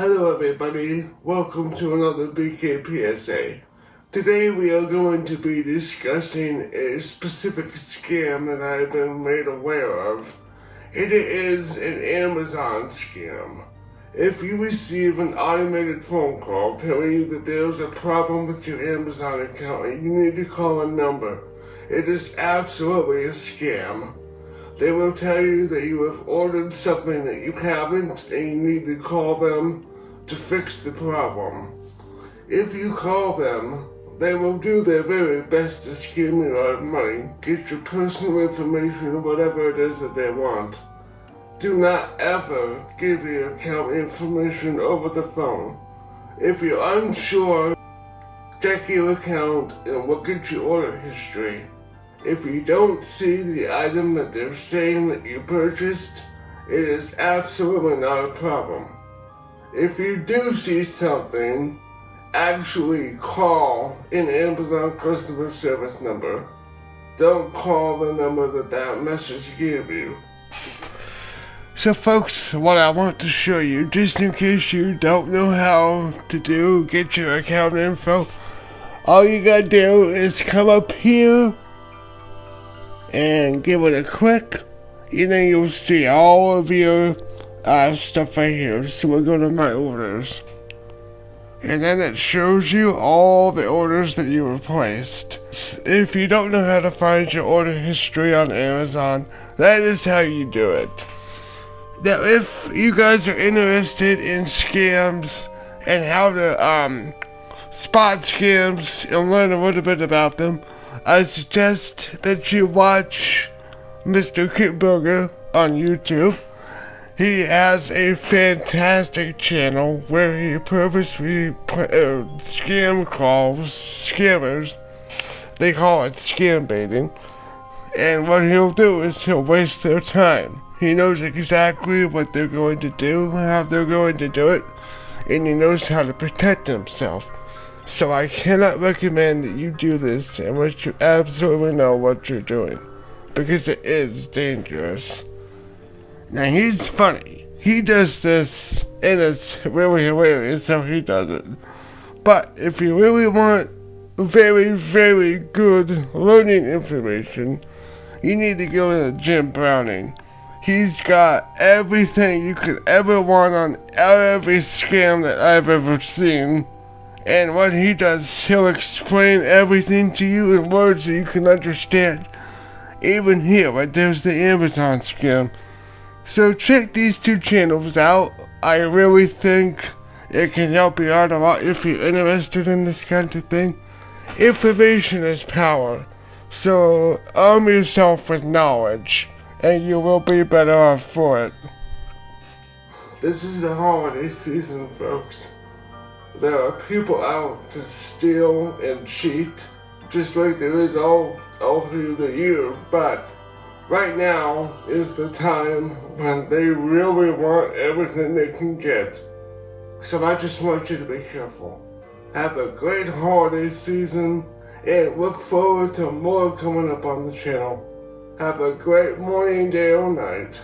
Hello everybody, welcome to another BK PSA. Today we are going to be discussing a specific scam that I've been made aware of. It is an Amazon scam. If you receive an automated phone call telling you that there's a problem with your Amazon account and you need to call a number, it is absolutely a scam. They will tell you that you have ordered something that you haven't and you need to call them to fix the problem. If you call them, they will do their very best to scam you out of money, get your personal information or whatever it is that they want. Do not ever give your account information over the phone. If you're unsure, check your account and look at your order history. If you don't see the item that they're saying that you purchased, it is absolutely not a problem. If you do see something, actually call an Amazon customer service number. Don't call the number that message gave you. So folks, what I want to show you, just in case you don't know how to get your account info, all you gotta do is come up here and give it a click, and then you'll see all of your stuff right here. So we'll go to my orders, and then it shows you all the orders that you replaced. If you don't know how to find your order history on Amazon, that is how you do it. Now if you guys are interested in scams and how to spot scams and learn a little bit about them, I suggest that you watch Mr. Kitburger on YouTube. He has a fantastic channel where he purposely scammers. They call it scam baiting. And what he'll do is he'll waste their time. He knows exactly what they're going to do, how they're going to do it, and he knows how to protect himself. So I cannot recommend that you do this unless you absolutely know what you're doing, because it is dangerous. Now he's funny. He does this and it's really hilarious how he does it. But if you really want very, very good learning information, you need to go to Jim Browning. He's got everything you could ever want on every scam that I've ever seen. And what he does, he'll explain everything to you in words that you can understand. Even here, like there's the Amazon scam. So check these two channels out. I really think it can help you out a lot if you're interested in this kind of thing. Information is power. So arm yourself with knowledge, and you will be better off for it. This is the holiday season, folks. There are people out to steal and cheat, just like there is all through the year, but right now is the time when they really want everything they can get. So I just want you to be careful. Have a great holiday season, and look forward to more coming up on the channel. Have a great morning, day, or night.